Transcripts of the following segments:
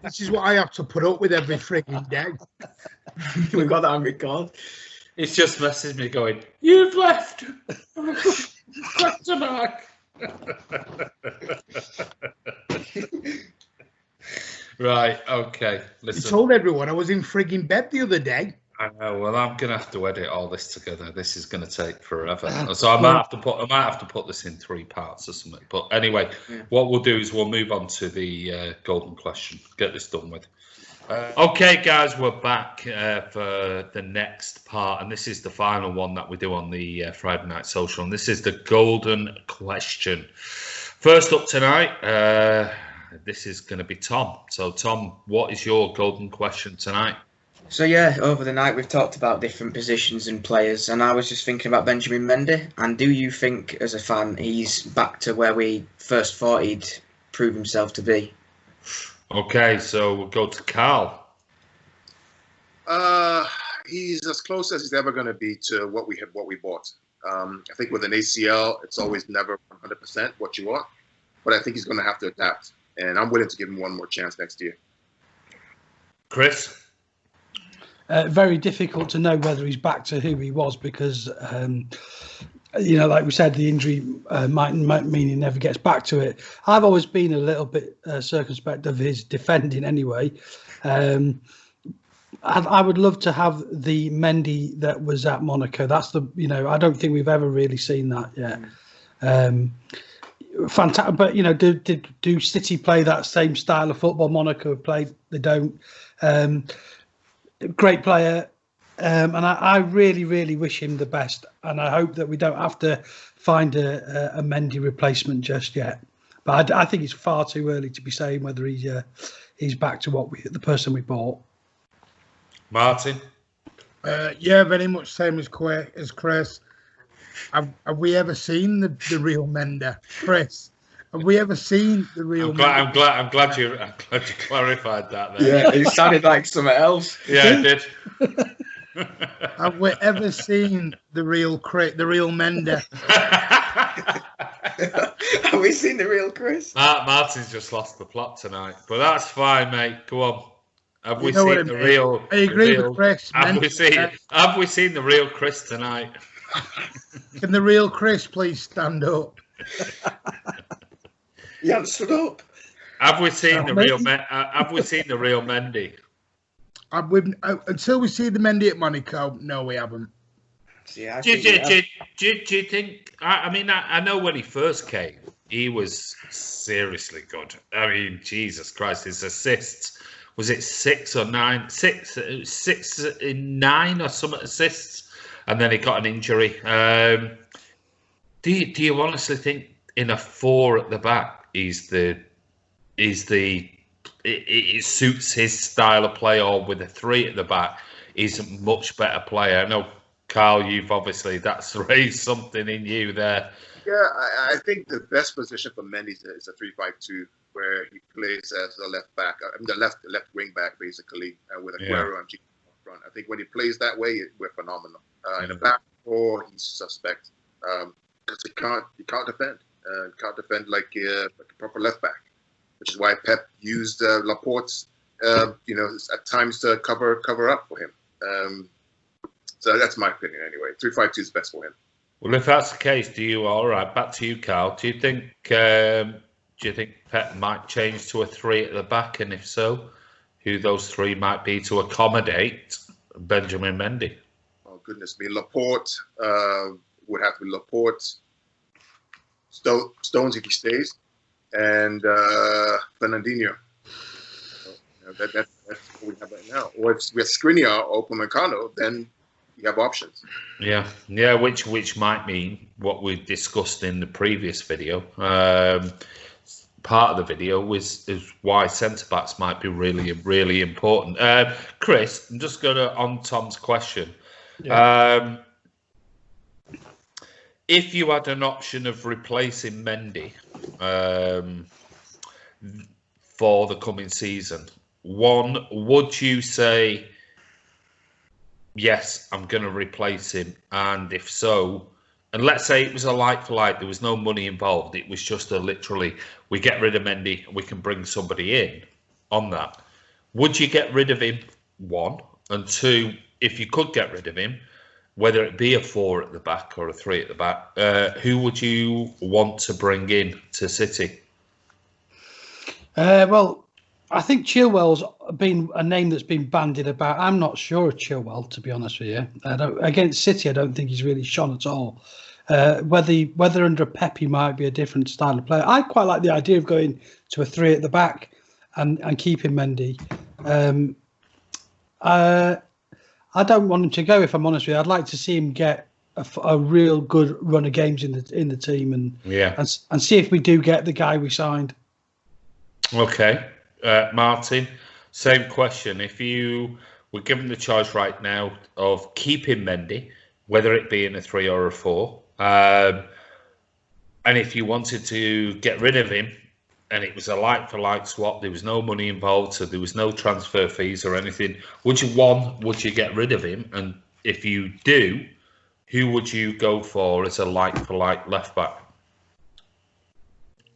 This is what I have to put up with every frigging day. We've got that on record. He's just messaged me going, "You've left. Back to back." Right, okay. Listen. I told everyone I was in frigging bed the other day. I know. Well, I'm gonna have to edit all this together. This is gonna take forever. So I might have to put this in 3 parts or something. But anyway, what we'll do is we'll move on to the golden question. Get this done with. Okay, guys, we're back for the next part, and this is the final one that we do on the Friday Night Social, and this is the golden question. First up tonight, this is going to be Tom. So, Tom, what is your golden question tonight? So, yeah, over the night we've talked about different positions and players, and I was just thinking about Benjamin Mendy, and do you think, as a fan, he's back to where we first thought he'd prove himself to be? Okay, so we'll go to Karl. He's as close as he's ever going to be to what we bought. I think with an ACL, it's always never 100% what you want, but I think he's going to have to adapt, and I'm willing to give him one more chance next year. Chris? Very difficult to know whether he's back to who he was because, like we said, the injury might mean he never gets back to it. I've always been a little bit circumspect of his defending anyway. I would love to have the Mendy that was at Monaco. That's I don't think we've ever really seen that yet. Fantastic, but do City play that same style of football Monaco have played? They don't. Great player, and I really, really wish him the best. And I hope that we don't have to find a Mendy replacement just yet. But I think it's far too early to be saying whether he's back to the person we bought. Martin? Very much same as Chris. Have we ever seen the real Mendy, Chris? Have we ever seen the real? I'm glad you clarified that. There. Yeah, it sounded like something else. Yeah, it did. Have we ever seen the real Mendy? Have we seen the real Chris? Martin's just lost the plot tonight, but that's fine, mate. Go on. Have we seen the real? I agree with Chris. Have we seen the real Chris tonight? Can the real Chris please stand up? You haven't stood up. Have we seen the real? Have we seen the real Mendy? Until we see the Mendy at Monaco, no, we haven't. Yeah, do you think? I know when he first came, he was seriously good. I mean, Jesus Christ, his assists. Was it 6 or 9? 6 in 9 or some assists, and then he got an injury. Do you honestly think in a 4 at the back it suits his style of play, or with a 3 at the back he's a much better player? I know, Karl, that's raised something in you there. Yeah, I think the best position for Mendy is a 3-5-2, where he plays as a left back, the left wing back basically, with Aguero and G front. I think when he plays that way, we're phenomenal. In the back four, he's suspect because he can't defend. Can't defend like a proper left back, which is why Pep used Laporte's, at times to cover up for him. So that's my opinion anyway. 3-5-2 is best for him. Well, if that's the case, back to you, Karl. Do you think Pep might change to a 3 at the back, and if so, who those 3 might be to accommodate Benjamin Mendy? Oh goodness me, Laporte would have to be Laporte, Stones if he stays, and Fernandinho. That's what we have right now. Or if we have Skriniar or Upamecano, then you have options. Yeah, which might mean what we discussed in the previous video. Part of the video is why centre backs might be really, really important. Chris, I'm just going on Tom's question. Yeah. If you had an option of replacing Mendy for the coming season, one, would you say, yes, I'm going to replace him? And if so, and let's say it was a like for like, there was no money involved, it was just literally, we get rid of Mendy and we can bring somebody in on that. would you get rid of him? 1, and 2, if you could get rid of him, whether it be a 4 at the back or a 3 at the back, who would you want to bring in to City? Well, I think Chilwell's been a name that's been bandied about. I'm not sure of Chilwell, to be honest with you. Against City, I don't think he's really shone at all. Whether under Pep he might be a different style of player. I quite like the idea of going to a 3 at the back and keeping Mendy. I don't want him to go, if I'm honest with you. I'd like to see him get a real good run of games in the team and see if we do get the guy we signed. Okay. Martin, same question. If you were given the choice right now of keeping Mendy, whether it be in a 3 or a 4, and if you wanted to get rid of him, and it was a like-for-like swap, there was no money involved, so there was no transfer fees or anything, would you get rid of him? And if you do, who would you go for as a like-for-like left-back?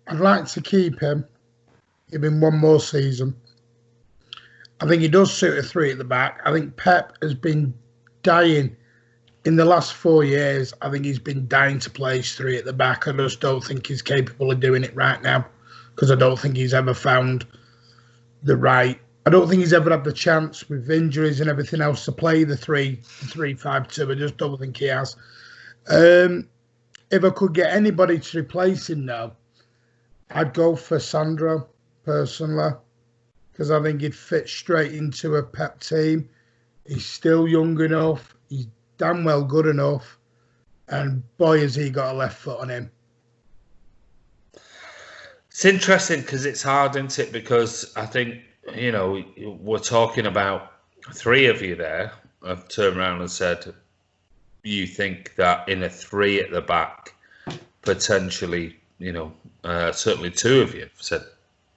I'd like to keep him. Give him one more season. I think he does suit a 3 at the back. I think Pep has been dying in the last 4 years. I think he's been dying to play his 3 at the back. I just don't think he's capable of doing it right now, because I don't think he's ever found I don't think he's ever had the chance with injuries and everything else to play the 3-5-2. I just don't think he has. If I could get anybody to replace him now, I'd go for Sandro, personally, because I think he'd fit straight into a Pep team. He's still young enough. He's damn well good enough. And boy, has he got a left foot on him. It's interesting because it's hard, isn't it? Because I think, we're talking about 3 of you there. I've turned around and said, you think that in a 3 at the back, potentially, certainly 2 of you have said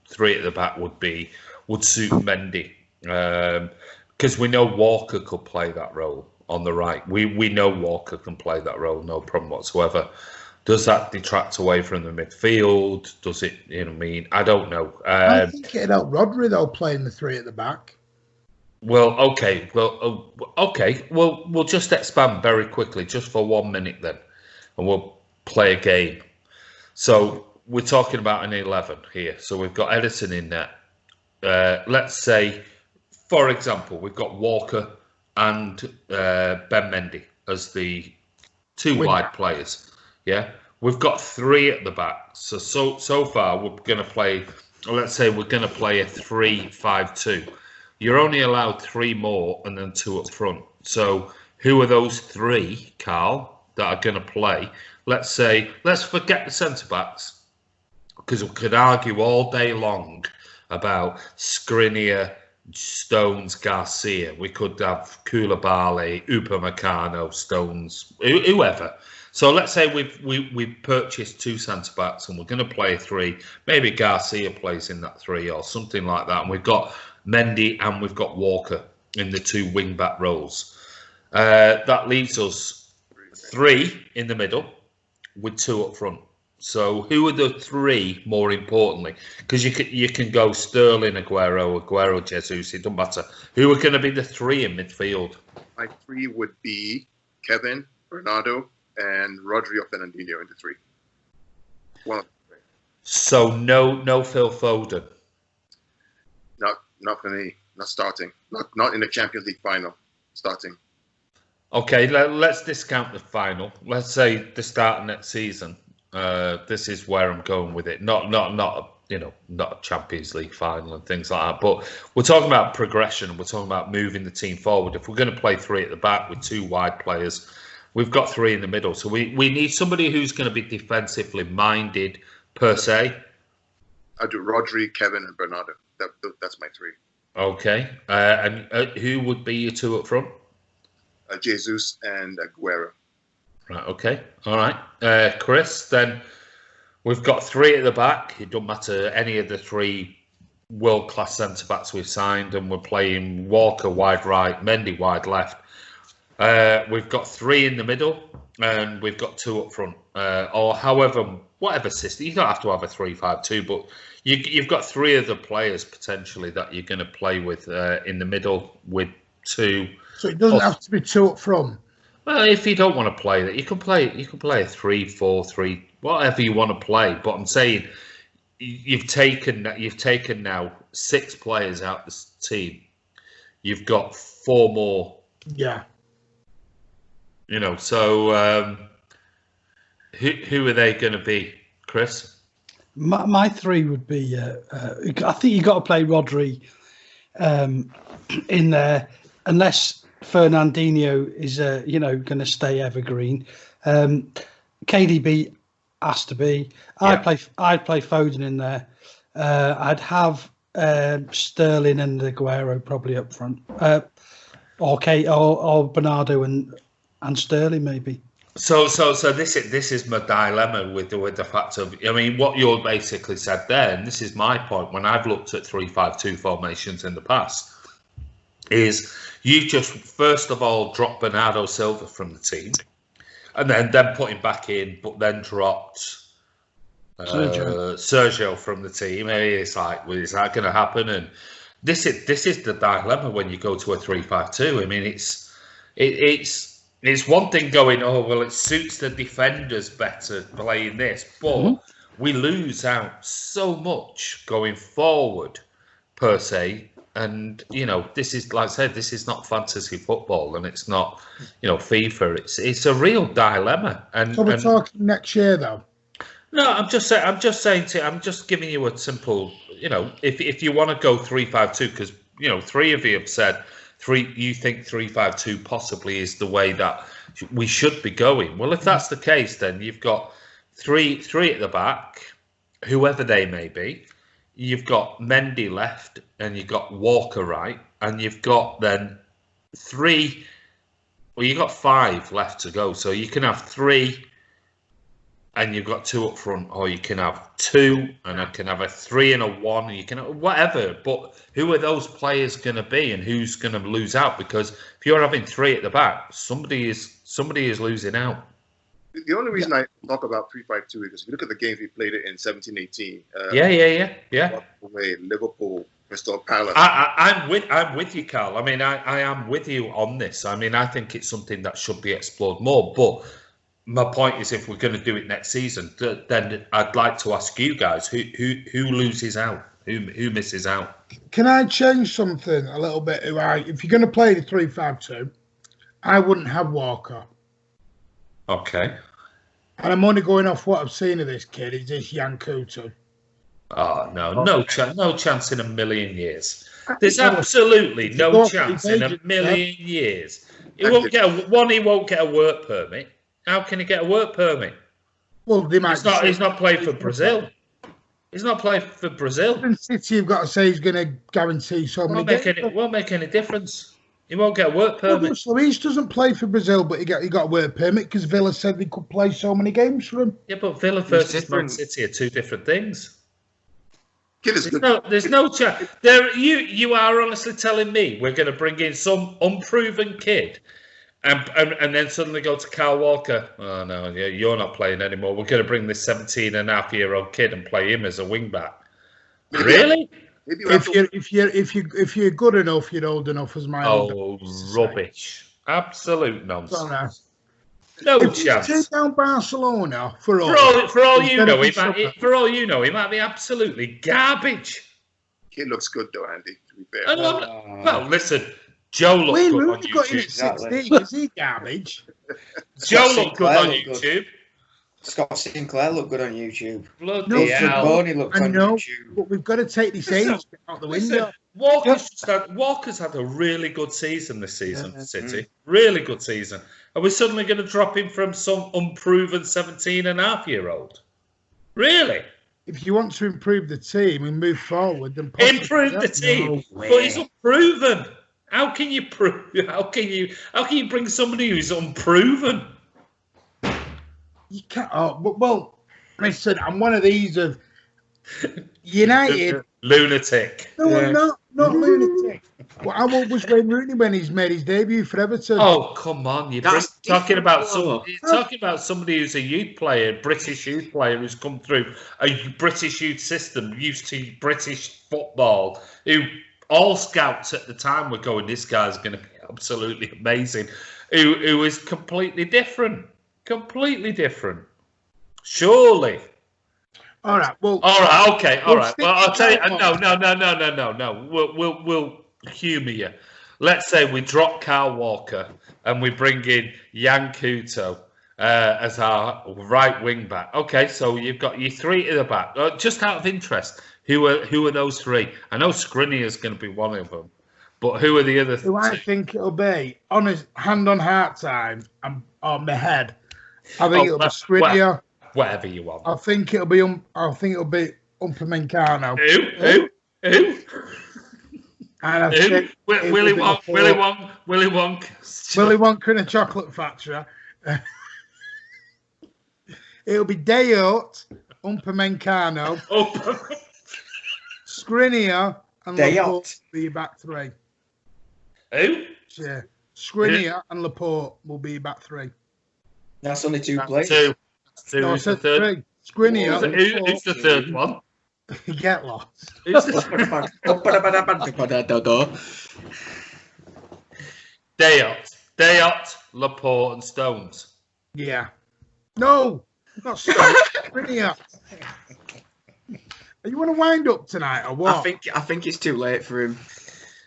3 at the back would suit Mendy. Because we know Walker could play that role on the right. We know Walker can play that role, no problem whatsoever. Does that detract away from the midfield? Does it, I don't know. I think it'd help Rodri, though, playing the 3 at the back. Well, okay. Well, we'll just expand very quickly, just for 1 minute then, and we'll play a game. So we're talking about an 11 here. So we've got Edison in there. Let's say, for example, we've got Walker and Ben Mendy as the 2 wide players. Yeah, we've got 3 at the back. So far we're going to play. Let's say we're going to play a 3-5-2. You're only allowed 3 more and then 2 up front. So who are those 3, Karl, that are going to play? Let's forget the centre backs, because we could argue all day long about Skriniar, Stones, Garcia. We could have Koulibaly, Upamecano, Stones, whoever. So let's say we've purchased 2 centre backs and we're going to play a 3. Maybe Garcia plays in that 3 or something like that. And we've got Mendy and we've got Walker in the 2 wing back roles. That leaves us 3 in the middle with 2 up front. So who are the 3 more importantly? Because you can go Sterling, Aguero, Jesus. It doesn't matter. Who are going to be the 3 in midfield? My 3 would be Kevin, Bernardo, and Rodri or Fernandinho into 3. One of the 3. So no Phil Foden. Not for me. Not starting. Not in the Champions League final. Starting. Okay, let's discount the final. Let's say the start of next season. This is where I'm going with it. Not a Champions League final and things like that. But we're talking about progression. We're talking about moving the team forward. If we're going to play 3 at the back with 2 wide players, we've got 3 in the middle. So we need somebody who's going to be defensively minded per se. I do Rodri, Kevin, and Bernardo. That's my 3. Okay, and who would be your 2 up front? Jesus and Aguero. Right. Okay. All right. Chris, then we've got 3 at the back. It doesn't matter any of the 3 world-class centre-backs we've signed, and we're playing Walker wide right, Mendy wide left. We've got 3 in the middle. and we've got 2 up front, or whatever system. You don't have to have a 3-5-2, but you've got 3 of the players potentially that you're going to play with in the middle with 2. So it doesn't have to be 2 up front. Well, if you don't want to play that, you can play a 3-4-3, whatever you want to play. But I'm saying you've taken now 6 players out of the team. You've got 4 more. Yeah. So who are they going to be, Chris? My 3 would be. I think you got to play Rodri in there, unless Fernandinho is going to stay evergreen. KDB has to be. I'd play Foden in there. I'd have Sterling and Aguero probably up front, or Bernardo and Sterling maybe. So this is my dilemma with the fact of, I mean, what you basically said there, and this is my point when I've looked at 3-5-2 formations in the past, is you just first of all dropped Bernardo Silva from the team, and then put him back in, but then dropped Sergio from the team. It's like, well, is that going to happen? And this is the dilemma when you go to a 3-5-2. I mean, it's one thing going, oh, well, it suits the defenders better playing this, but we lose out so much going forward, per se. And, this is, like I said, this is not fantasy football, and it's not, FIFA. It's a real dilemma. And so we're talking next year, though. No, I'm just giving you a simple, if you want to go 3-5-2, because, 3 of you have said, you think 3-5-2 possibly is the way that we should be going. Well, if that's the case, then you've got three at the back, whoever they may be. You've got Mendy left, and you've got Walker right, and you've got then 3. Well, you've got 5 left to go, so you can have 3, and you've got 2 up front, or you can have 2, and I can have a 3 and a 1, and you can have whatever. But who are those players going to be, and who's going to lose out? Because if you're having 3 at the back, somebody is losing out. The only reason I talk about 3-5-2 is because if you look at the games we played it in 17-18. Yeah. Liverpool, Crystal Palace. I'm with you, Karl. I mean, I am with you on this. I mean, I think it's something that should be explored more. But my point is, if we're going to do it next season, then I'd like to ask you guys who loses out, who misses out. Can I change something a little bit? If you're going to play the 3-5-2, I wouldn't have Walker. Okay. And I'm only going off what I've seen of this kid. Is this Yankuto? Oh, no chance in a million years. There's absolutely no chance in a million years. He won't get a work permit. How can he get a work permit? Well, He's not playing for Brazil. He's not playing for Brazil. City have got to say he's going to guarantee so many games. It won't make any difference. He won't get a work permit. So he doesn't play for Brazil, but he got a work permit because Villa said they could play so many games for him. Yeah, but Villa versus Man City are 2 different things. There's no chance. You are honestly telling me we're going to bring in some unproven kid, and then suddenly go to Kyle Walker. Oh no, you're not playing anymore. We're going to bring this 17-and-a-half-year-old kid and play him as a wing back. Really? If you're good enough, you're old enough as my old rubbish. Absolute nonsense. No chance. If you take down Barcelona for all you know, he might be absolutely garbage. He looks good though, Andy. To be fair. Well, listen, Joe looked good on YouTube. 16. Is he garbage? Joe looked good on YouTube. Scott Sinclair looked good on YouTube. Bloody hell. Boney looked on YouTube. But we've got to take this age out the window. Walker's had a really good season this season for City. Really good season. Are we suddenly going to drop him from some unproven 17-and-a-half-year-old? Really? If you want to improve the team and move forward, then improve the team, but he's unproven. How can you bring somebody who's unproven? You can't. Well, listen, I'm one of these of United. Lunatic. No, I'm not lunatic. Well, how old was Wayne Rooney when he's made his debut for Everton? Oh, come on! You're talking about somebody who's a youth player, British youth player who's come through a British youth system, used to British football. Who all scouts at the time were going, "This guy's going to be absolutely amazing." Who is completely different, Surely. All right. Well. All right. Okay. All right. Well, I'll tell you. No. We'll humour you. Let's say we drop Kyle Walker and we bring in Yan Couto as our right wing back. Okay, so you've got your three at the back. Just out of interest, who are those three? I know Skriniar is going to be one of them, but who are the other two? I think it'll be honest, hand on heart time on my head. I think it'll be Skriniar. Whatever you want. I think it'll be Upamecano. Who? And I think Willy Wonka. Willy Wonka and a chocolate factory. It'll be Dayot, Upamecano, Skriniar, and Laporte will be your back three. Who? Yeah. Skriniar and Laporte will be your back three. That's only two players. Two. Who's the third? Three. Skriniar. Who's the third one? Get lost. Dayot, Laporte, and Stones. Yeah. No, not Stones. Skriniar. Are you want to wind up tonight or what? I think it's too late for him.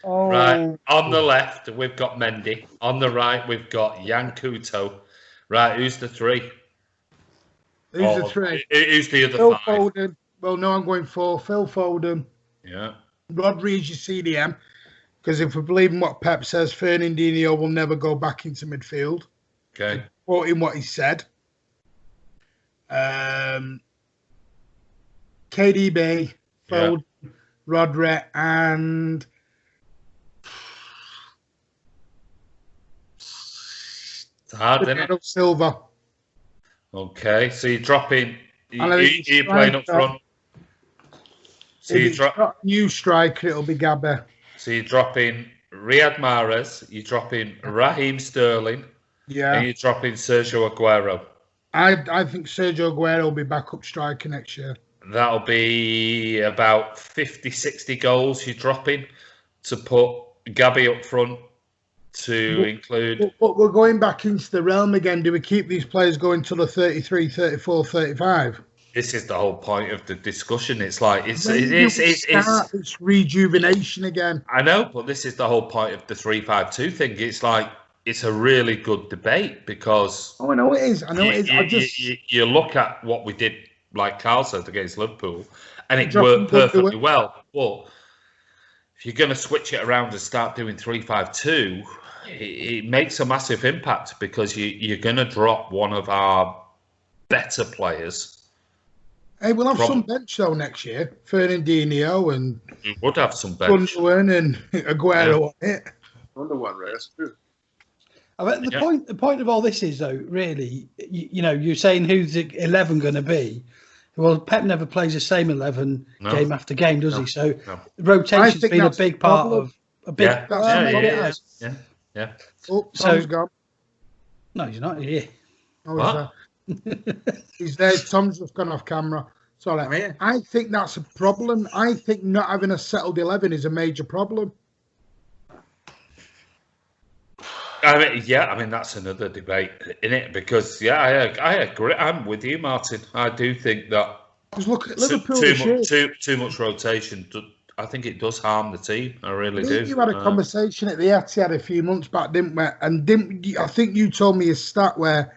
Oh. Right. On the left, we've got Mendy. On the right, we've got Yan Couto. Right. Who's the three? Who's the three? Who's the other Phil five? Foden. Well, no, I'm going for Phil Foden. Yeah. Rodri's your CDM. Because if we believe in what Pep says, Fernandinho will never go back into midfield. Okay. Quoting what he said. KDB, Foden, Rodri, and It's hard, isn't it? Silva. Okay, so you're dropping. You're think playing up front. So If it's not a new striker, it'll be Gabby. So you're dropping Riyad Mahrez. You're dropping Raheem Sterling. Yeah. And you're dropping Sergio Aguero. I think Sergio Aguero will be backup striker next year. That'll be about 50, 60 goals you're dropping to put Gabby up front to include. But we're going back into the realm again. Do we keep these players going till the 33, 34, 35? This is the whole point of the discussion. It's like it's rejuvenation again. I know, but this is the whole point of the 3-5-2 thing. It's like it's a really good debate because I know it is. You look at what we did, like Karl said, against Liverpool, and it worked perfectly well. But if you're going to switch it around and start doing 3-5-2, it makes a massive impact because you're going to drop one of our better players. Hey, we'll have some bench though next year. Fernandinho and we would have some bench. Gundogan and Aguero on it. Gundogan, right? That's true. The point of all this is though, really, you're saying who's the 11 going to be. Well, Pep never plays the same 11 game after game, does he? So rotation's been a big part of a big. Yeah. Oh, Tom's gone. No, he's not here. Oh, what? He's there. Tom's just gone off camera. Sorry. I think that's a problem. I think not having a settled 11 is a major problem. I mean that's another debate, isn't it? Because I agree. I'm with you, Martin. I do think that look at Liverpool too much rotation. I think it does harm the team. I really do. You had a conversation at the Etihad a few months back, didn't we? And I think you told me a stat where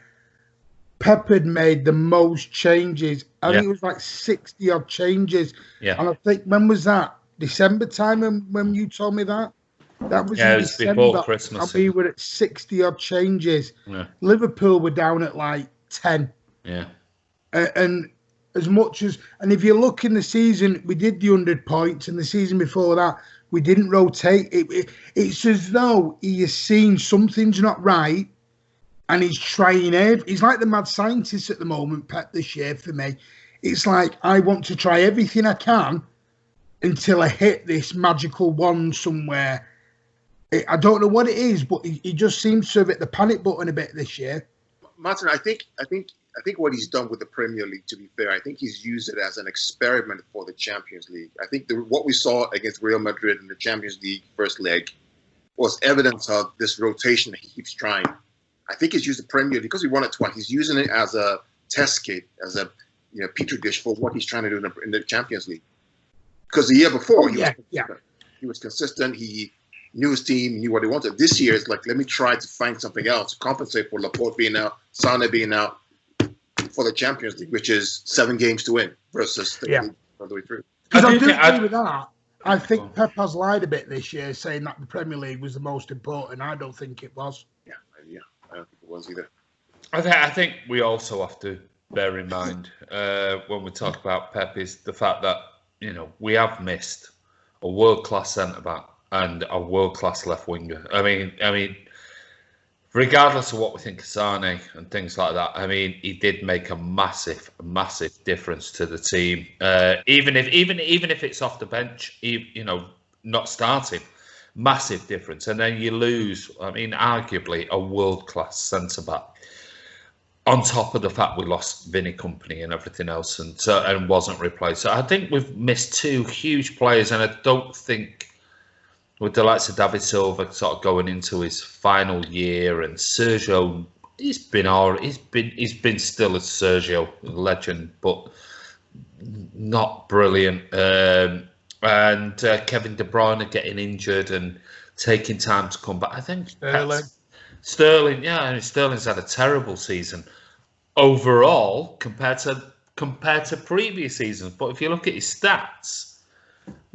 Pep had made the most changes. I think it was like 60 odd changes. Yeah. And I think when was that? December time when you told me that? That was in December, before Christmas. And we were at 60 odd changes. Yeah. Liverpool were down at like 10. Yeah. And as much as, and if you look in the season, we did the 100 points, and the season before that, we didn't rotate. It's as though he has seen something's not right, and he's trying everything. He's like the mad scientist at the moment, Pep, this year for me. It's like, I want to try everything I can until I hit this magical wand somewhere. I don't know what it is, but he just seems to have hit the panic button a bit this year. Martin, I think what he's done with the Premier League, to be fair, I think he's used it as an experiment for the Champions League. I think what we saw against Real Madrid in the Champions League first leg was evidence of this rotation that he keeps trying. I think he's used the Premier League because he won it twice. He's using it as a test kit, as a petri dish for what he's trying to do in the Champions League. Because the year before, he was consistent. He knew his team, knew what he wanted. This year, it's like, let me try to find something else to compensate for Laporte being out, Sané being out for the Champions League, which is 7 games to win versus all the way through. Because I do agree with that. I think Pep has lied a bit this year, saying that the Premier League was the most important. I don't think it was. Yeah, I don't think it was either. I think we also have to bear in mind when we talk about Pep is the fact that we have missed a world-class centre-back and a world-class left winger. I mean, regardless of what we think of Sané and things like that, he did make a massive difference to the team. Even if it's off the bench, not starting, massive difference. And then you lose, arguably a world-class centre-back. On top of the fact we lost Vinny Company and everything else, and wasn't replaced. So I think we've missed 2 huge players, and I don't think, with the likes of David Silva sort of going into his final year, and Sergio, he's been still a Sergio legend, but not brilliant. And Kevin De Bruyne getting injured and taking time to come back. I think Sterling, Sterling's had a terrible season overall compared to previous seasons. But if you look at his stats,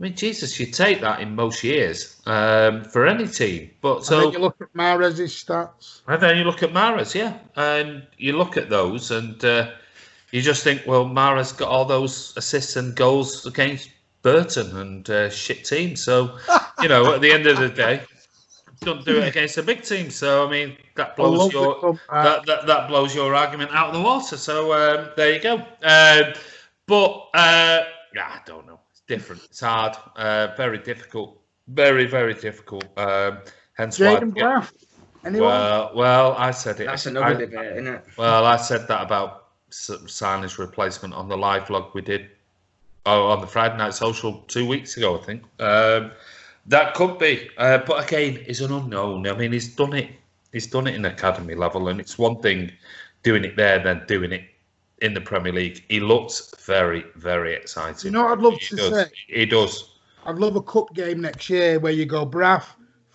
Jesus, you take that in most years for any team. But so and then you look at Mahrez's stats. And then you look at Mahrez, and you look at those, and you just think, well, Mahrez got all those assists and goals against Burton and shit teams. So, at the end of the day, don't do it against a big team. So that blows that blows your argument out of the water. So there you go. But I don't know. It's different. It's hard. Very difficult. Very, very difficult. Hence Jayden Braff. Anyone? Well, I said it. That's another debate, isn't it? Well, I said that about Sané's replacement on the live vlog we did on the Friday Night Social 2 weeks ago, I think. That could be, but again, it's an unknown. He's done it. He's done it in academy level, and it's one thing doing it there than doing it in the Premier League. He looks very, very exciting. What I'd love to say? He does. I'd love a cup game next year where you go Braff,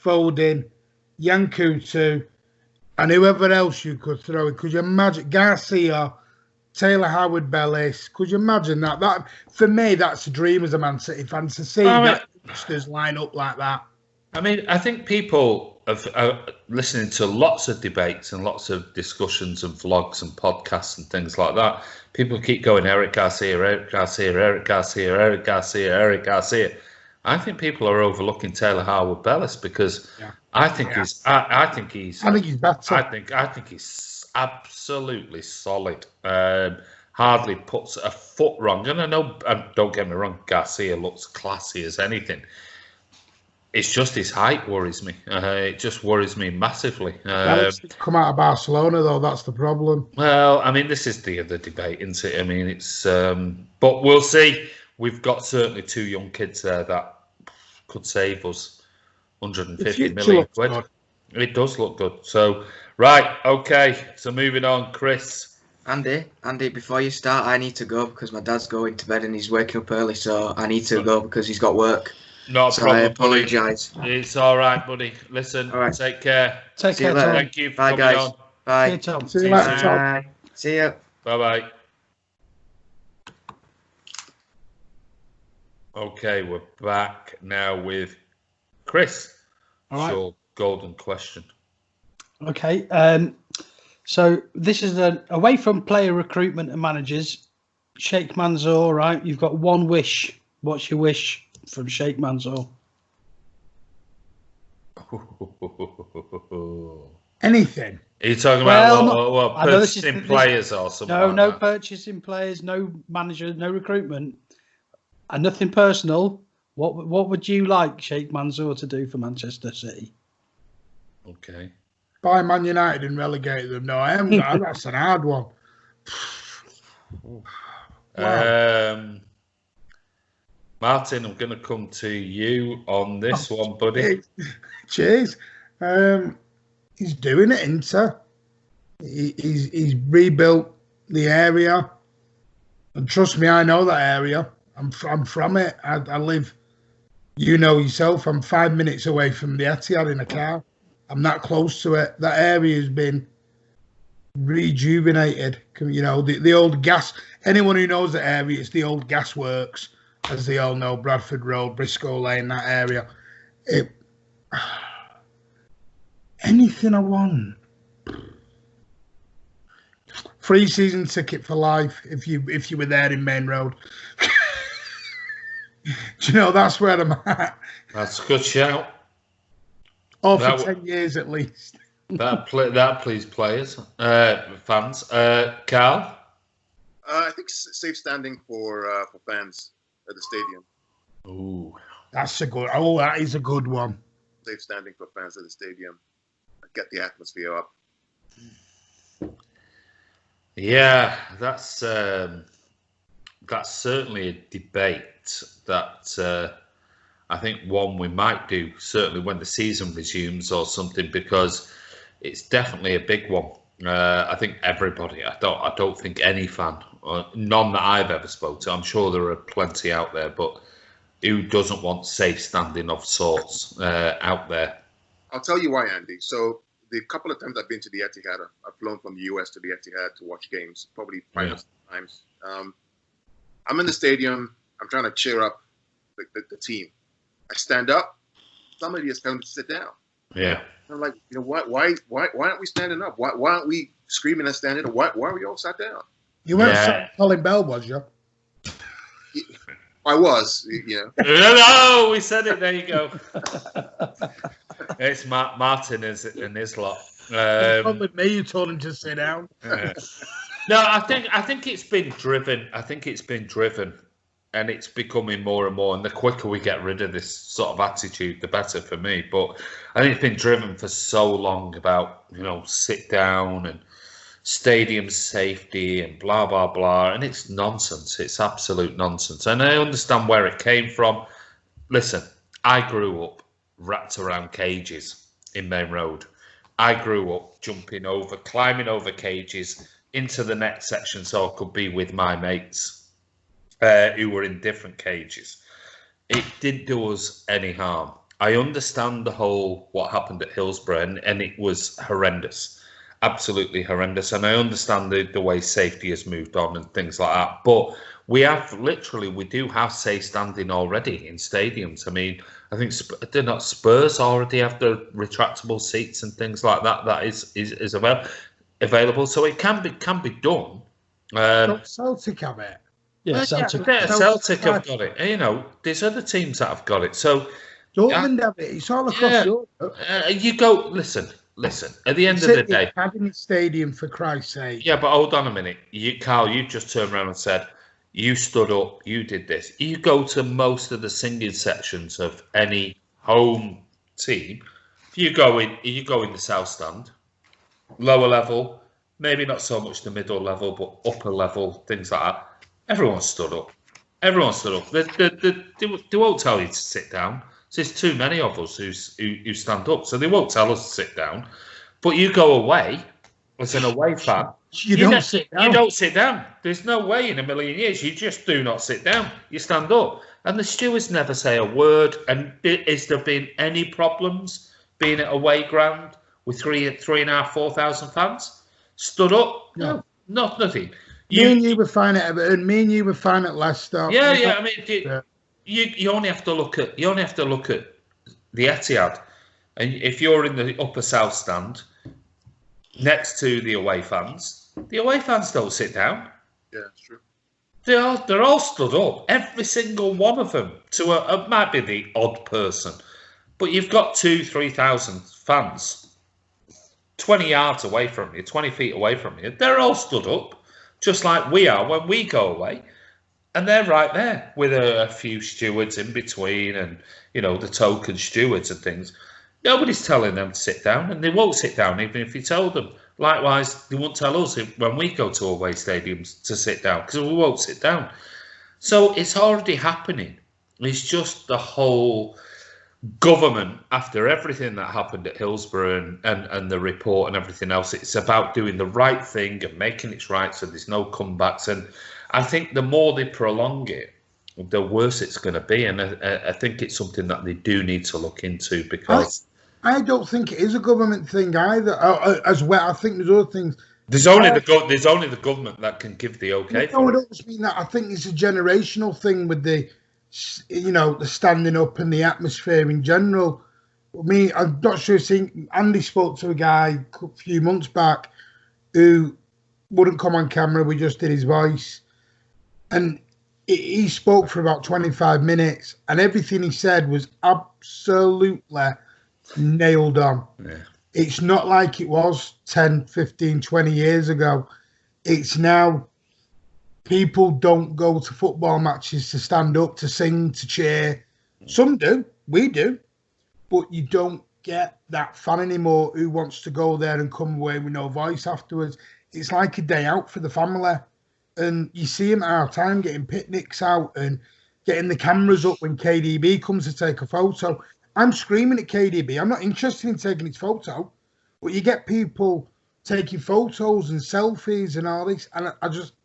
Foden, Yankutu, and whoever else you could throw in. Could you imagine Garcia, Taylor Howard-Bellis? Could you imagine that? That for me, that's a dream as a Man City fan to see youngsters line up like that. I think people are listening to lots of debates and lots of discussions and vlogs and podcasts and things like that. People keep going Eric Garcia, Eric Garcia, Eric Garcia, Eric Garcia, Eric Garcia. I think people are overlooking Taylor Howard-Bellis because I think he's better. I think he's absolutely solid. Hardly puts a foot wrong. And I know, don't get me wrong, Garcia looks classy as anything. It's just his height worries me. It just worries me massively. Come out of Barcelona, though, that's the problem. Well, this is the other debate, isn't it? It's... but we'll see. We've got certainly 2 young kids there that could save us 150 million quid. Good. It does look good. So, right, okay. So moving on, Chris. Andy, before you start, I need to go because my dad's going to bed and he's waking up early, so I need to go because he's got work. Not a problem. I apologise. It's all right, buddy. Listen, take care. Take care, Tom. Thank you for coming guys. On. Bye. See you, Tom. See you later, Tom. See you. Bye-bye. Okay, we're back now with Chris. All right. Your golden question. Okay. So this is away from player recruitment and managers. Sheikh Mansour, right? You've got one wish. What's your wish from Sheikh Mansour? Anything. Are you talking about purchasing players or something? No, purchasing players, no manager, no recruitment, and nothing personal. What would you like Sheikh Mansour to do for Manchester City? Okay. Buy Man United and relegate them. No, I haven't got. That's an hard one. Wow. Martin, I'm going to come to you on this one, buddy. Cheers. He's doing it, Inter. He's rebuilt the area, and trust me, I know that area. I'm from it. I live. You know yourself. I'm 5 minutes away from the Etihad in a car. I'm that close to it. That area has been rejuvenated. You know, the old gas. Anyone who knows the area, it's the old gas works, as they all know. Bradford Road, Briscoe Lane, that area. Anything I want. Free season ticket for life if you were there in Main Road. Do you know, that's where I'm at. That's a good shout. Or for 10 years at least. that please players, fans. Karl? I think safe standing for fans at the stadium. Ooh. That is a good one. Safe standing for fans at the stadium. Get the atmosphere up. Yeah, that's certainly a debate that I think one we might do, certainly when the season resumes or something, because it's definitely a big one. I think everybody, I don't think any fan, none that I've ever spoke to, I'm sure there are plenty out there, but who doesn't want safe standing of sorts out there? I'll tell you why, Andy. So the couple of times I've been to the Etihad, I've flown from the US to the Etihad to watch games, probably 5 or 6 times. I'm in the stadium. I'm trying to cheer up the team. I stand up. Somebody is telling me to sit down. Yeah. I'm like, you know, why aren't we standing up? Why aren't we screaming and standing up? Why are we all sat down? You weren't Colin Bell, was you? I was, you know. No, we said it. There you go. It's Martin in his lot. With me, you told him to sit down. No, I think it's been driven. And it's becoming more and more. And the quicker we get rid of this sort of attitude, the better for me. But I think it's been driven for so long about, you know, sit down and stadium safety and blah, blah, blah. And it's nonsense. It's absolute nonsense. And I understand where it came from. Listen, I grew up wrapped around cages in Main Road. I grew up climbing over cages into the next section so I could be with my mates. Who were in different cages. It didn't do us any harm. I understand the whole what happened at Hillsborough, and it was horrendous, absolutely horrendous. And I understand the way safety has moved on and things like that. But we do have safe standing already in stadiums. I mean, I think Spurs already have the retractable seats and things like that. That is available, so it can be done. Celtic have it. Yeah, Celtic have got it. You know, there's other teams that have got it. So Dortmund have it. It's all across Europe. You go. Listen. At the end of the day, Academy Stadium, for Christ's sake. Yeah, but hold on a minute. Karl, you just turned around and said you stood up. You did this. You go to most of the singing sections of any home team. If you go in the south stand, lower level, maybe not so much the middle level, but upper level, things like that. Everyone stood up. They won't tell you to sit down. There's too many of us who stand up, so they won't tell us to sit down. But you go away as an away fan. You don't sit down. You don't sit down. There's no way in a million years. You just do not sit down. You stand up. And the stewards never say a word. And is there been any problems being at away ground with 3,500, 4,000 fans? Stood up? No, nothing. Me and you were fine at Everton. Me and you were fine at Leicester. Yeah. I mean, you only have to look at the Etihad, and if you're in the upper south stand next to the away fans don't sit down. Yeah, it's true. They're all stood up. Every single one of them. It might be the odd person, but you've got 2,000-3,000 fans 20 yards away from you, 20 feet away from you. They're all stood up. Just like we are when we go away, and they're right there with a few stewards in between, and you know the token stewards and things. Nobody's telling them to sit down, and they won't sit down even if you told them. Likewise, they won't tell us when we go to away stadiums to sit down, because we won't sit down. So it's already happening. It's just the whole government, after everything that happened at Hillsborough and the report and everything else, it's about doing the right thing and making it right so there's no comebacks. And I think the more they prolong it, the worse it's going to be. And I think it's something that they do need to look into, because I don't think it is a government thing either. As well, I think there's other things. There's only the government that can give the okay. No, I don't mean that. I think it's a generational thing with the standing up and the atmosphere in general. I'm not sure. Andy spoke to a guy a few months back who wouldn't come on camera. We just did his voice, and he spoke for about 25 minutes, and everything he said was absolutely nailed on. Yeah. It's not like it was 10, 15, 20 years ago. It's now people don't go to football matches to stand up, to sing, to cheer. Some do, we do, but you don't get that fan anymore who wants to go there and come away with no voice afterwards. It's like a day out for the family. And you see him at our time getting picnics out and getting the cameras up when KDB comes to take a photo. I'm screaming at KDB. I'm not interested in taking his photo, but you get people taking photos and selfies and all this. And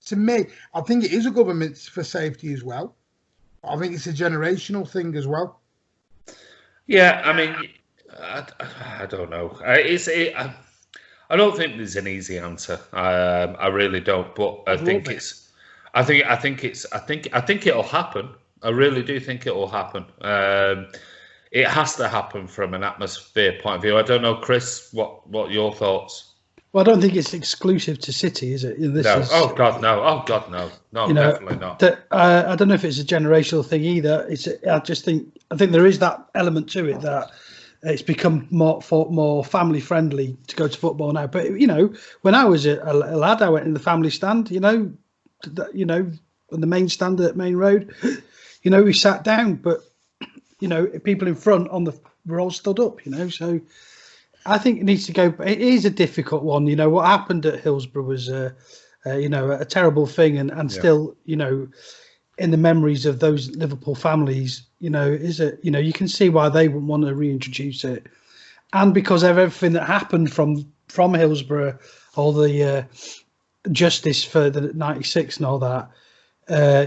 to me, I think it is a government for safety as well. I think it's a generational thing as well. Yeah, I mean, I don't know. I don't think there's an easy answer. I really don't. But I think it'll happen. I really do think it'll happen. It has to happen from an atmosphere point of view. I don't know, Chris, what your thoughts? Well, I don't think it's exclusive to City, is it? No. Oh God, no. No, definitely not. I don't know if it's a generational thing either. I think there is that element to it that it's become more family friendly to go to football now. But when I was a lad, I went in the family stand. On the main stand at Main Road. We sat down, but people in front were all stood up. So I think it needs to go. It is a difficult one. What happened at Hillsborough was a terrible thing, and still in the memories of those Liverpool families, you can see why they would want to reintroduce it, and because of everything that happened from Hillsborough, all the justice for the '96 and all that.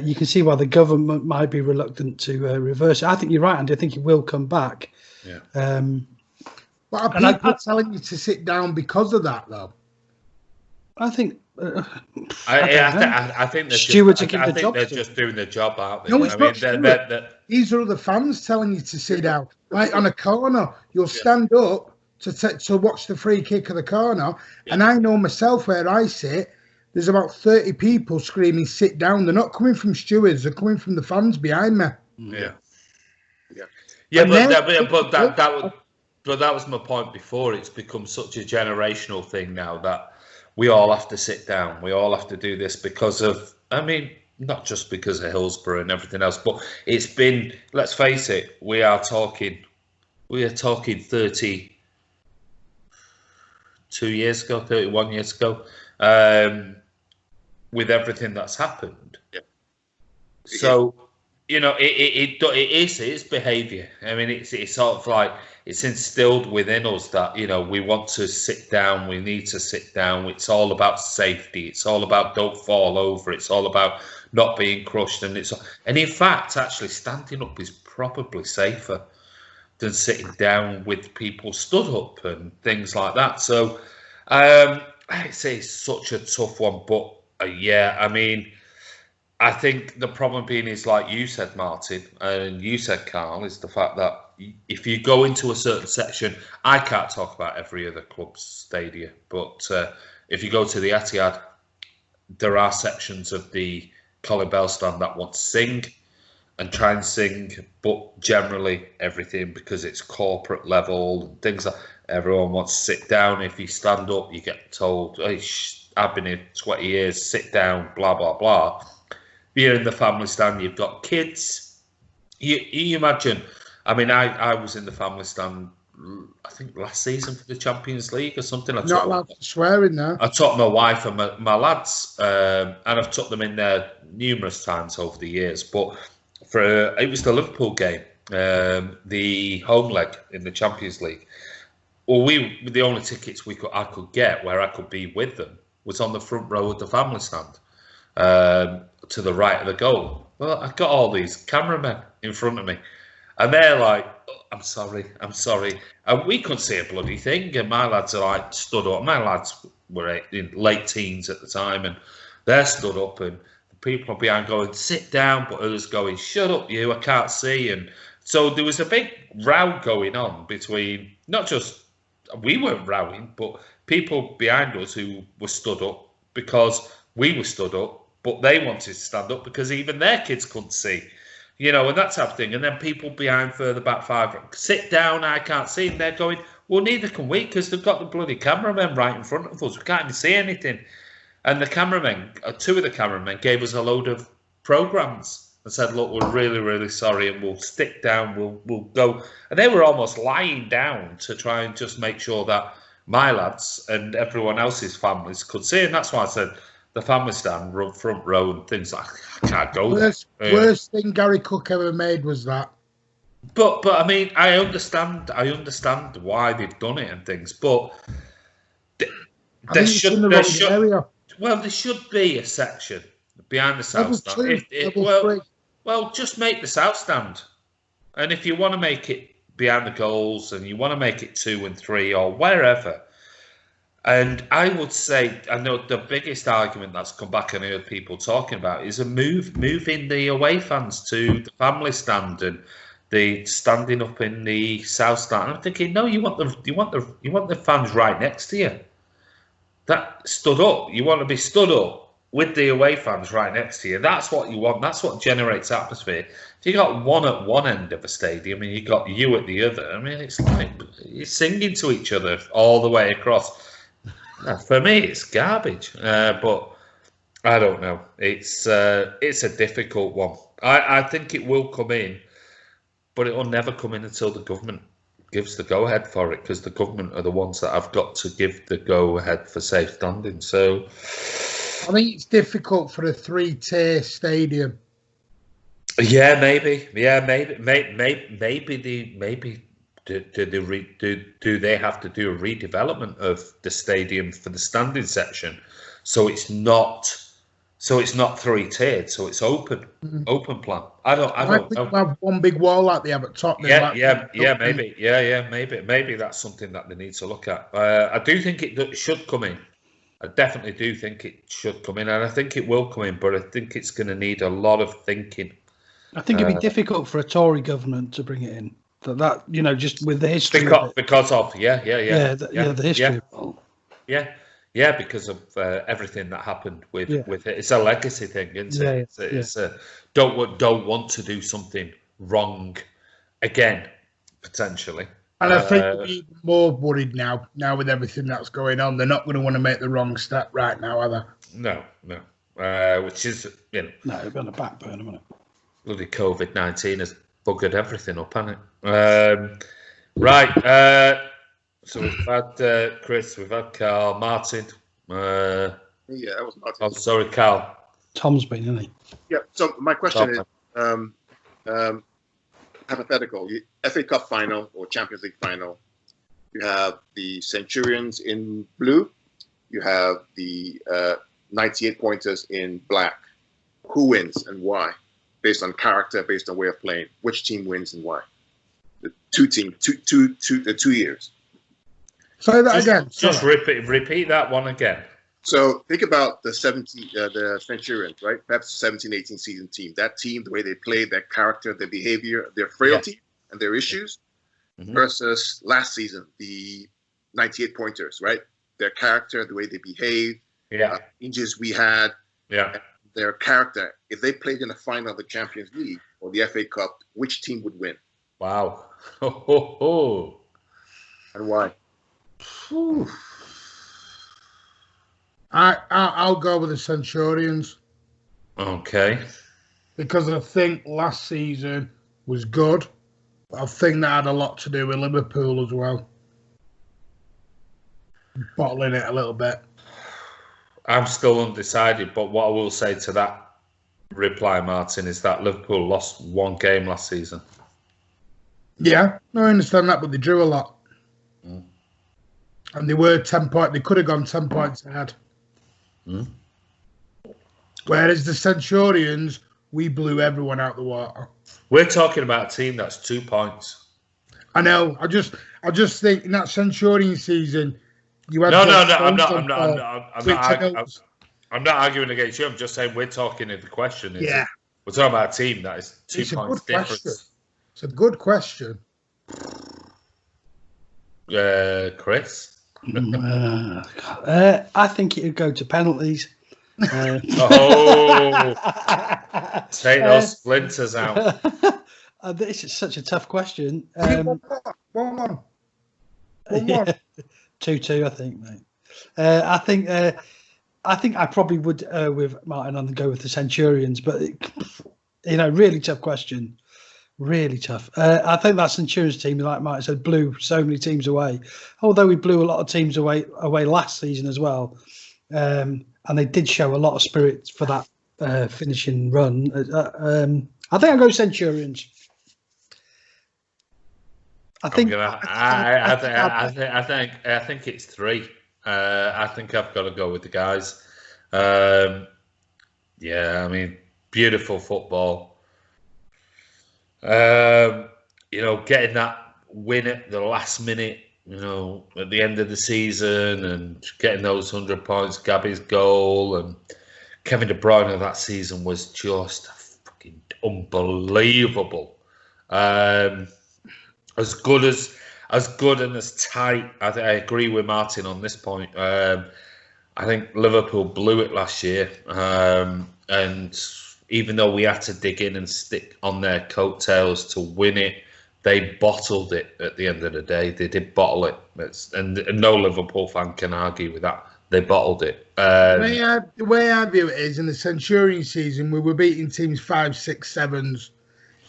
You can see why the government might be reluctant to reverse it. I think you're right, Andy. I think it will come back. Yeah. But are people telling you to sit down because of that, though? I think. I think stewards are giving the job. They're just doing the job, aren't they? No, it's not. These are other fans telling you to sit down. Like on a corner, you'll stand up to watch the free kick of the corner, and I know myself where I sit. There's about 30 people screaming, sit down. They're not coming from stewards. They're coming from the fans behind me. Yeah. But that was my point before. It's become such a generational thing now that we all have to sit down. We all have to do this because of, not just because of Hillsborough and everything else, but it's been, let's face it, we are talking 32 years ago, 31 years ago. With everything that's happened, so it is behaviour. It's sort of like it's instilled within us that we want to sit down. We need to sit down. It's all about safety. It's all about don't fall over. It's all about not being crushed. And in fact, actually standing up is probably safer than sitting down with people stood up and things like that. So I'd say it's such a tough one, but. I think the problem being is, like you said, Martin, and you said, Karl, is the fact that if you go into a certain section, I can't talk about every other club's stadia, but if you go to the Etihad, there are sections of the Colin Bell stand that want to sing and try and sing, but generally everything, because it's corporate level and things like everyone wants to sit down. If you stand up, you get told, hey, I've been here 20 years, sit down, blah, blah, blah. You're in the family stand, you've got kids. You imagine, I was in the family stand I think last season for the Champions League or something. Not allowed to swear in there. I took my wife and my lads, and I've took them in there numerous times over the years. But it was the Liverpool game, the home leg in the Champions League. Well, the only tickets I could get where I could be with them was on the front row of the family stand, to the right of the goal. Well, I've got all these cameramen in front of me, and they're like, oh, I'm sorry. And we couldn't see a bloody thing. And my lads are like stood up. My lads were in late teens at the time, and they're stood up, and the people behind going, sit down, but others going, shut up, you, I can't see. And so there was a big row going on between, not just, we weren't rowing, but people behind us who were stood up because we were stood up, but they wanted to stand up because even their kids couldn't see. And that type of thing. And then people behind further back 5, sit down, I can't see. And they're going, well, neither can we, because they've got the bloody cameramen right in front of us. We can't even see anything. And the cameramen, 2 of the cameramen, gave us a load of programmes and said, look, we're really, really sorry, and we'll stick down, we'll go. And they were almost lying down to try and just make sure that my lads and everyone else's families could see. And that's why I said, the family stand, front row, and things like I can't go there. Worst thing Gary Cook ever made was that. But I mean, I understand why they've done it and things, but there should be a section behind the south stand. Well, just make the south stand, and if you want to make it behind the goals and you want to make it 2 and 3 or wherever. And I would say, I know the biggest argument that's come back and I heard people talking about is moving the away fans to the family stand and the standing up in the south stand. I'm thinking, no, you want the fans right next to you. That stood up. You want to be stood up with the away fans right next to you. That's what you want. That's what generates atmosphere. If you got one at one end of a stadium and you got you at the other, I mean, it's like you're singing to each other all the way across. For me, it's garbage, but I don't know. It's a difficult one. I think it will come in, but it will never come in until the government gives the go-ahead for it, because the government are the ones that have got to give the go-ahead for safe standing. So I think it's difficult for a 3-tier stadium. Yeah, maybe. Do they have to do a redevelopment of the stadium for the standing section, so it's not 3-tiered, so it's open plan. I don't know. Have one big wall like they have at Tottenham. Maybe that's something that they need to look at. I do think it should come in. I definitely do think it should come in, and I think it will come in, but I think it's going to need a lot of thinking. I think it'd be difficult for a Tory government to bring it in. That just with the history because of the history. Because of everything that happened with it. It's a legacy thing, isn't it? It's don't want to do something wrong again, potentially. And I think we're even more worried now with everything that's going on. They're not going to want to make the wrong step right now, are they? No. Which is no, they're on the back burner, isn't it? Bloody COVID-19 has buggered everything up, hasn't it? Right. So we've had Chris, we've had Karl, Martin. Yeah, that was Martin. Oh, sorry, Karl. Tom's been, isn't he? Yeah. So my question is, hypothetical: FA Cup final or Champions League final. You have the Centurions in blue. You have the 98 pointers in black. Who wins and why? Based on character, based on way of playing. Which team wins and why? The the 2 years. Say that again. Just repeat that one again. So think about the Centurions, right? Perhaps 17-18 season team. That team, the way they play, their character, their behavior, their frailty, and their issues, versus last season, the 98 pointers, right? Their character, the way they behave, injuries we had, their character. If they played in the final of the Champions League or the FA Cup, which team would win? Wow. And why? I'll go with the Centurions. Okay. Because I think last season was good. I think that had a lot to do with Liverpool as well. Bottling it a little bit. I'm still undecided, but what I will say to that reply, Martin, is that Liverpool lost one game last season. Yeah, no, I understand that, but they drew a lot. And they were 10 points. They could have gone 10 points ahead. Whereas the Centurions, we blew everyone out the water. We're talking about a team that's 2 points. I know. I just think in that Centurion season, you had I'm not arguing against you. I'm just saying we're talking. The question is, we're talking about a team that is 2 points difference. It's a good question. Chris. I think it would go to penalties. Take those splinters out. This is such a tough question. 1-1. 2-2, I think, mate. I think I probably would with Martin and go with the Centurions, but really tough question. Really tough. I think that Centurions team, like Martin said, blew so many teams away. Although we blew a lot of teams away last season as well, and they did show a lot of spirit for that finishing run. I think I'll go Centurions. I think it's 3. I think I've got to go with the guys. I mean, beautiful football. Getting that win at the last minute, at the end of the season, and getting those 100 points, Gabby's goal, and Kevin De Bruyne that season was just fucking unbelievable. As good and as tight. I agree with Martin on this point. I think Liverpool blew it last year, and even though we had to dig in and stick on their coattails to win it, they bottled it at the end of the day. They did bottle it, and no Liverpool fan can argue with that. They bottled it. The way I view it is, in the Centurion season, we were beating teams 5, 6, 7s.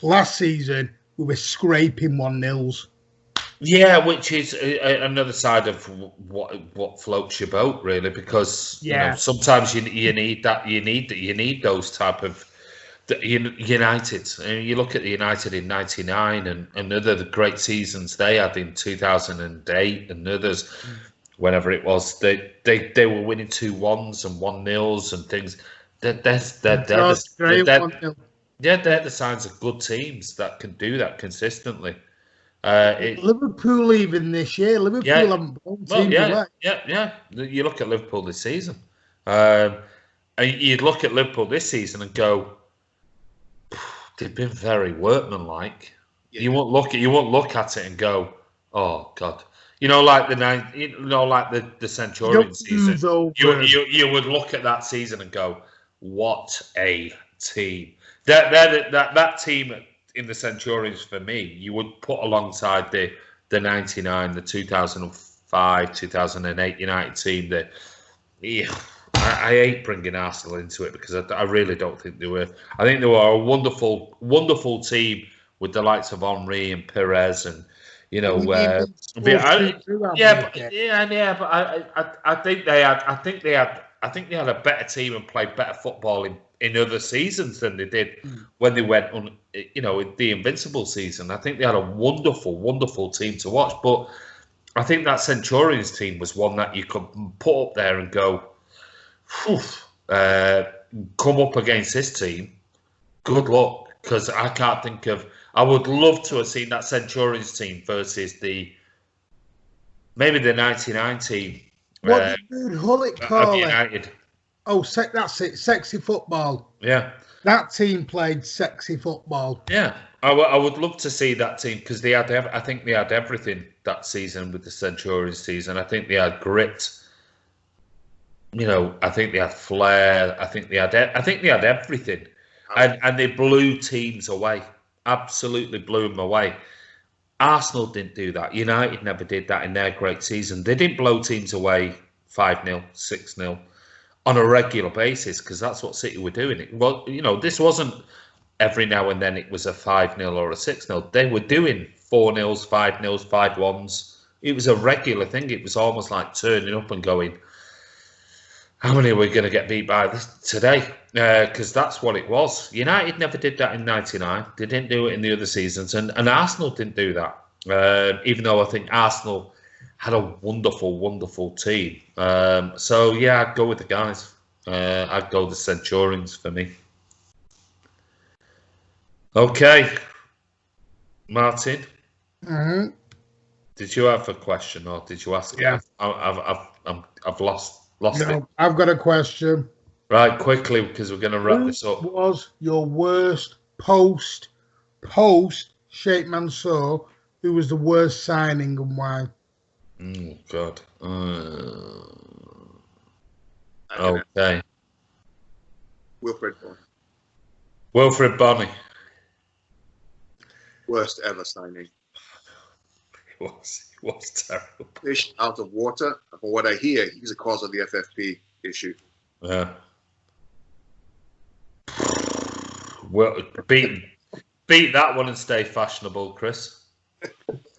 Last season, we were scraping 1-0s. Yeah, which is another side of what floats your boat, really, because sometimes you need that. You need those type of United. You look at the United in '99 and other great seasons they had in 2008 and others, whenever it was. They were winning 2-1s and 1-0s and things. They're the signs of good teams that can do that consistently. Liverpool even this year. Liverpool haven't blown teams away. Yeah. You look at Liverpool this season, and you'd look at Liverpool this season and go, they've been very workmanlike. Yeah. You won't look at it and go, oh God. Like the Centurion season. You would look at that season and go, what a team. That team in the Centurions, for me, you would put alongside the 99, the 2005, 2008 United team. I hate bringing Arsenal into it because I really don't think they were. I think they were a wonderful, wonderful team with the likes of Henry and Perez and I think they had a better team and played better football in other seasons than they did when they went on, the Invincible season. I think they had a wonderful, wonderful team to watch. But I think that Centurions team was one that you could put up there and go, come up against this team, good luck. Because I can't think of, I would love to have seen that Centurions team versus maybe the 99 team. What did Hullet call it? United. Oh, that's it. Sexy football. Yeah. That team played sexy football. Yeah. I would love to see that team because I think they had everything that season with the Centurions season. I think they had grit. I think they had flair. I think they had everything. And they blew teams away. Absolutely blew them away. Arsenal didn't do that. United never did that in their great season. They didn't blow teams away 5-0, 6-0 on a regular basis because that's what City were doing. Well, this wasn't every now and then it was a 5-0 or a 6-0. They were doing 4-0s, 5-0s, 5-1s. It was a regular thing. It was almost like turning up and going, how many are we going to get beat by today? Because that's what it was. United never did that in '99. They didn't do it in the other seasons. And Arsenal didn't do that. Even though I think Arsenal had a wonderful, wonderful team. So, yeah, I'd go with the guys. I'd go the Centurions for me. Okay, Martin. Mm-hmm. Did you have a question, or did you ask? Yeah. I've lost it. I've got a question. Right, quickly, because we're going to wrap this up. Who was your worst post Sheikh Mansour? Who was the worst signing and why? Oh God. Okay. Wilfred Bonny. Worst ever signing. He was terrible. Fish out of water. From what I hear, he's the cause of the FFP issue. Yeah. Well, beat that one and stay fashionable, Chris.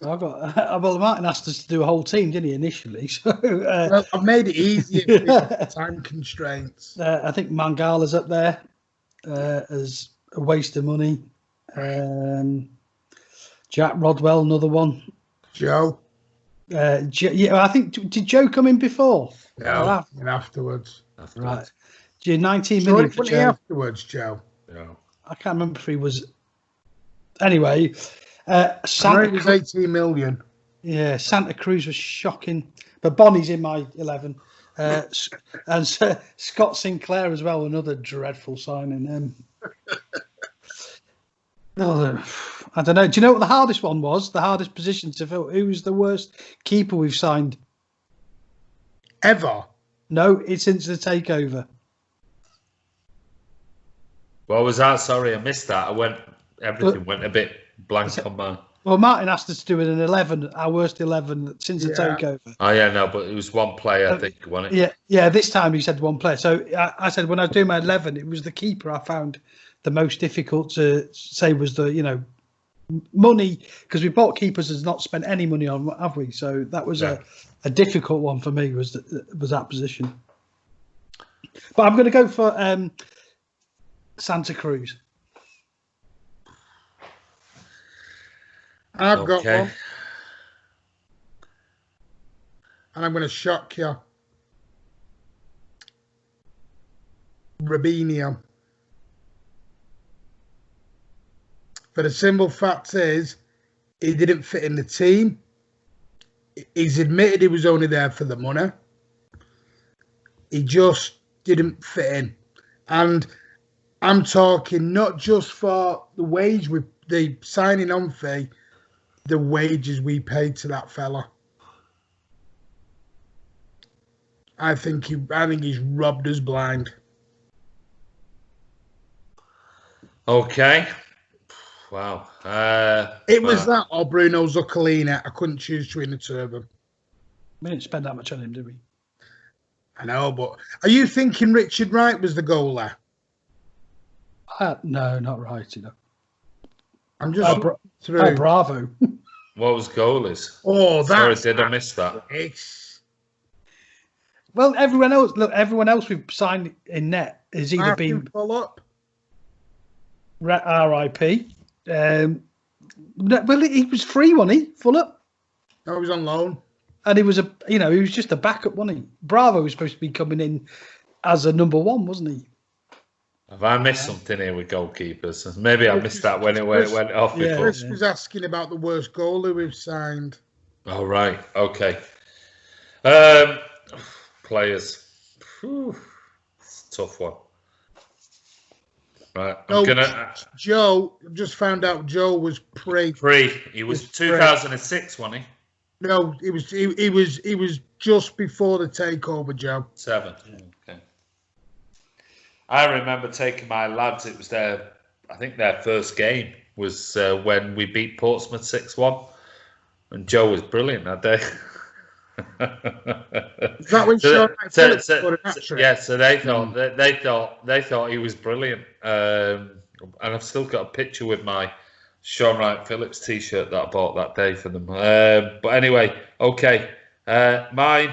Well, Martin asked us to do a whole team, didn't he, initially? So well, I've made it easier for time constraints. I think Mangala's up there as a waste of money. Jack Rodwell, another one. Joe. Yeah, I think did Joe come in before? No, and afterwards. Right. 19 million for Joe. Afterwards, Joe. No. I can't remember if he was. Anyway, Santa was 18 million. Yeah, Santa Cruz was shocking, but Bonnie's in my 11, and Scott Sinclair as well, another dreadful signing. I don't know. Do you know what the hardest one was? The hardest position to fill? Who was the worst keeper we've signed ever? No, it's since the takeover. What was that? Sorry, I missed that. Everything went a bit blank on mine. Well, Martin asked us to do an 11, our worst 11 since the takeover. Oh, yeah, no, but it was one player, I think, wasn't it? Yeah, this time he said one player. So I said when I was doing my 11, it was the keeper I found the most difficult to say was the, money, because we bought keepers and not spent any money on, have we? So that was a difficult one for me, was that position. But I'm going to go for Santa Cruz. I've got one. And I'm going to shock you. Robinho. But the simple fact is, he didn't fit in the team. He's admitted he was only there for the money. He just didn't fit in. And I'm talking not just for the wage, the signing on fee, the wages we paid to that fella. I think he's robbed us blind. Okay. Wow. It was that or Bruno Zuccolini. I couldn't choose between the two of them. We didn't spend that much on him, did we? I know, but are you thinking Richard Wright was the goalie? No, not right. I'm just through. Oh, bravo. What was goalies? Oh, sorry, did I miss that? Well, everyone else we've signed in net has either been pull up. RIP. Well, he was free, wasn't he? Full up. No, he was on loan. And he was he was just a backup, wasn't he? Bravo was supposed to be coming in as a number one, wasn't he? Have I missed something here with goalkeepers? Maybe I missed that when it went off before. Chris was asking about the worst goalie we've signed. Oh, right. Okay. Players. Whew. It's a tough one. Right. Joe, just found out Joe was pre. He was 2006, wasn't he? No, he was just before the takeover, Joe. 7. Okay. I remember taking my lads. It was I think their first game was when we beat Portsmouth 6-1, and Joe was brilliant that day. Is that when so they thought he was brilliant. And I've still got a picture with my Sean Wright Phillips T-shirt that I bought that day for them. But anyway, okay. Mine.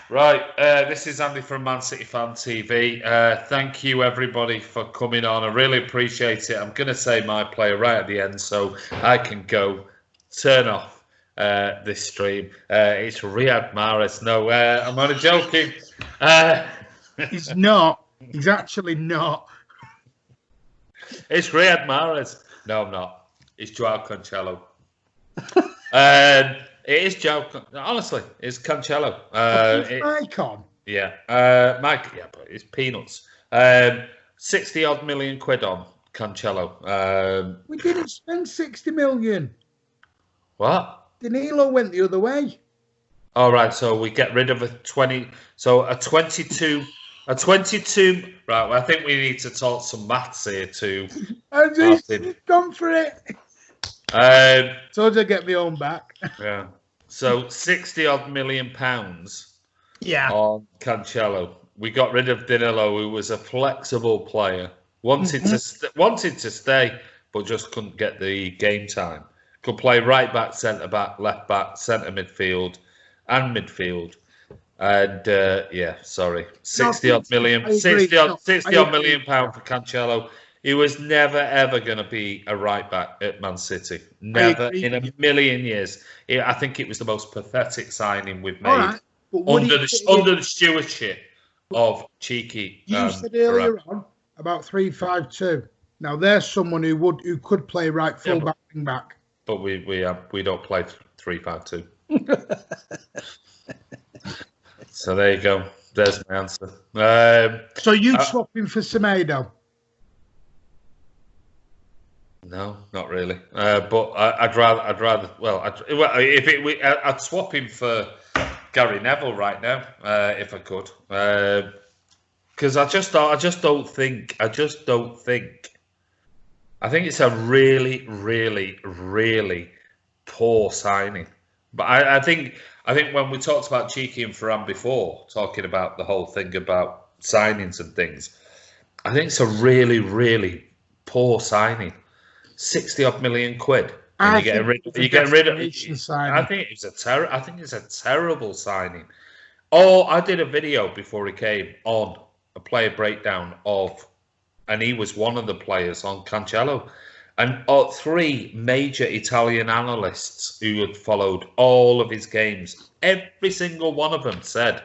Right. This is Andy from Man City Fan TV. Thank you, everybody, for coming on. I really appreciate it. I'm going to say my player right at the end so I can go turn off this stream. It's Riyad Mahrez. No, I'm only joking. He's not. He's actually not. It's Riyad Mahrez. No, I'm not. It's Joao Cancelo. It is Joao. Honestly, it's Cancelo. Icon. Yeah. Mike. Yeah, but it's peanuts. 60 odd million quid on Cancelo. We didn't spend 60 million. What? Danilo went the other way. All right. So we get rid of a 20. So a 22. A 22. Right. Well, I think we need to talk some maths here too. I've just gone for it. So to get my own back. Yeah. So 60 odd million pounds. Yeah. On Cancelo. We got rid of Danilo, who was a flexible player, wanted to stay, but just couldn't get the game time. Could play right back, centre back, left back, centre midfield, and midfield. And 60 odd million pound for Cancelo. He was never ever going to be a right back at Man City. Never in a million years. I think it was the most pathetic signing we've made under the stewardship of Cheeky. You said earlier on about 3-5-2. Now there's someone who could play right full back, wing back. But we don't play 3-5-2. So there you go. There's my answer. So you'd swap him for Semedo? No, not really. But I'd rather. Well, I'd swap him for Gary Neville right now if I could. Because I just don't think. I think it's a really, really, really poor signing. But I think when we talked about Cheeky and Ferran before, talking about the whole thing about signings and things, I think it's a really, really poor signing. 60 odd million quid. And you're getting rid of. I think it's a terrible signing. Oh, I did a video before he came on a player breakdown of, and he was one of the players on Cancelo, and 3 major Italian analysts who had followed all of his games, every single one of them said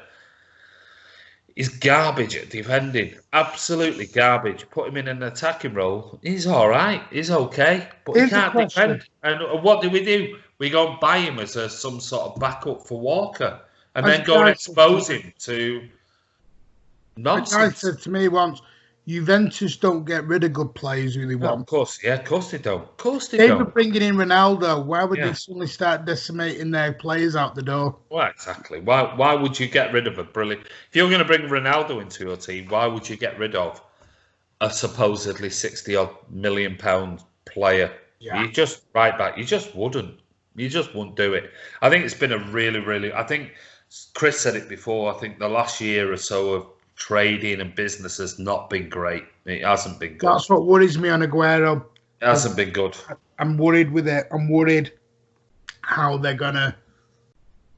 he's garbage at defending. Absolutely garbage. Put him in an attacking role. He's all right. He's okay. But he can't defend. And what do? We go and buy him as some sort of backup for Walker. And then go and expose him to nonsense. The guy said to me once, Juventus don't get rid of good players who they want. Of course they don't. Of course they were bringing in Ronaldo. Why would they suddenly start decimating their players out the door? Well, exactly. Why would you get rid of a brilliant... If you're going to bring Ronaldo into your team, why would you get rid of a supposedly 60-odd million pound player? Yeah. You just wouldn't. You just wouldn't do it. I think it's been a really, really... I think Chris said it before. I think the last year or so of trading and business has not been great. It hasn't been good. That's what worries me on Aguero. It hasn't been good. I'm worried with it. I'm worried how they're gonna.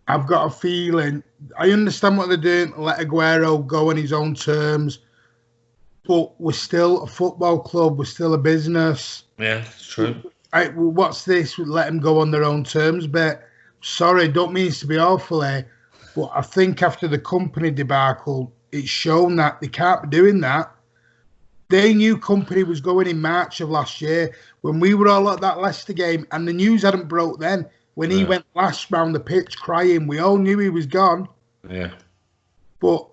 I've got a feeling. I understand what they're doing. Let Aguero go on his own terms, but we're still a football club. We're still a business. Yeah, it's true. What's this? Let them go on their own terms. But sorry, don't mean to be awful here, but I think after the company debacle, it's shown that they can't be doing that. They knew company was going in March of last year when we were all at that Leicester game, and the news hadn't broke then. When he went last round the pitch crying, we all knew he was gone. Yeah. But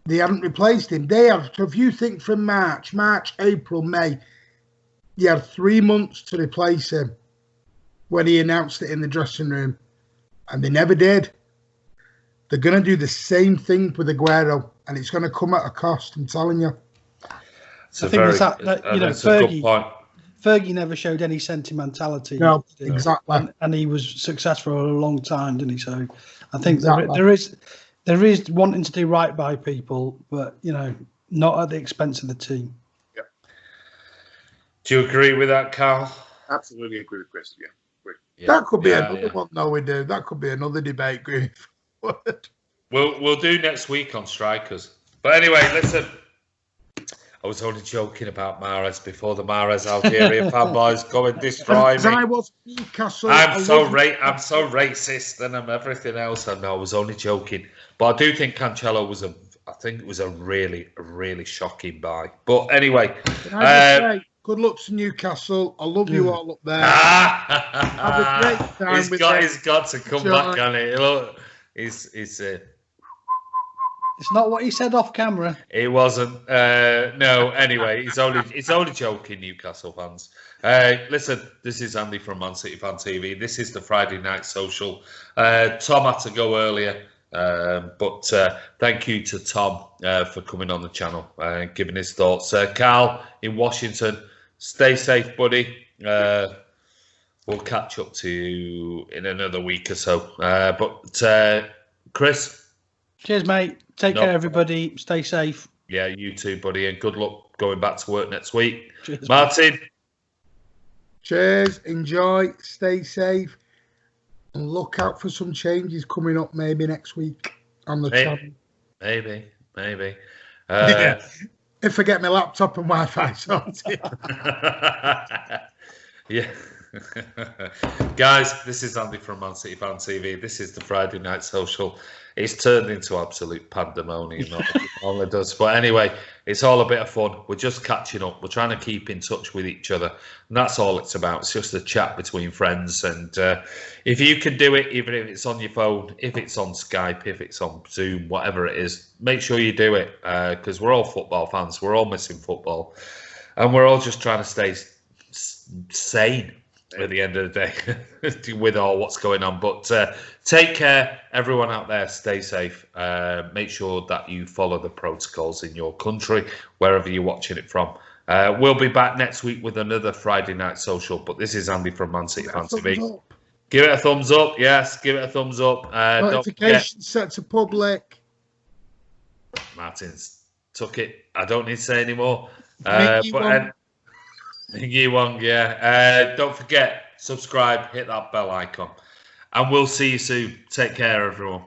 they hadn't replaced him. They have. So if you think from March, April, May, you had 3 months to replace him when he announced it in the dressing room, and they never did. They're going to do the same thing with Aguero, and it's going to come at a cost, I'm telling you. I think Fergie never showed any sentimentality. No, exactly. And he was successful for a long time, didn't he? So I think there is wanting to do right by people, but, not at the expense of the team. Yeah. Do you agree with that, Karl? Absolutely agree with Chris. Yeah. That could be another one, though. We do. That could be another debate going forward. We'll do next week on strikers. But anyway, listen. I was only joking about Mahrez before the Mahrez Algeria fanboys go and destroy me. I was Newcastle. I'm so racist and I'm everything else. I know. I was only joking, but I do think Cancelo was a really, really shocking buy. But anyway, Can I just say, good luck to Newcastle. I love you all up there. Have a great time. He's got to come back on it. Look, he's It's not what he said off camera. It wasn't. No. Anyway, he's only joking, Newcastle fans. Listen, this is Andy from Man City Fan TV. This is the Friday Night Social. Tom had to go earlier, but thank you to Tom for coming on the channel and giving his thoughts. Karl in Washington, stay safe, buddy. We'll catch up to you in another week or so. But Chris. Cheers, mate. Take care, everybody. Stay safe. Yeah, you too, buddy. And good luck going back to work next week. Cheers, Martin. mate. Cheers. Enjoy. Stay safe. And look out for some changes coming up maybe next week on the channel. Maybe. If I get my laptop and Wi-Fi sorted. Yeah. Guys, this is Andy from Man City Fan TV. This is the Friday Night Social. It's turned into absolute pandemonium. It only does. But anyway, it's all a bit of fun. We're just catching up. We're trying to keep in touch with each other. And that's all it's about. It's just a chat between friends. And if you can do it, even if it's on your phone, if it's on Skype, if it's on Zoom, whatever it is, make sure you do it. Because we're all football fans. We're all missing football. And we're all just trying to stay sane at the end of the day with all what's going on. But take care, everyone out there. Stay safe. Make sure that you follow the protocols in your country, wherever you're watching it from. We'll be back next week with another Friday Night Social. But this is Andy from Man City Fan TV. Give it a thumbs up. Yes, give it a thumbs up. Notification set to public. Martin's took it. I don't need to say any more. Wong, yeah. Don't forget, subscribe, hit that bell icon. And we'll see you soon. Take care, everyone.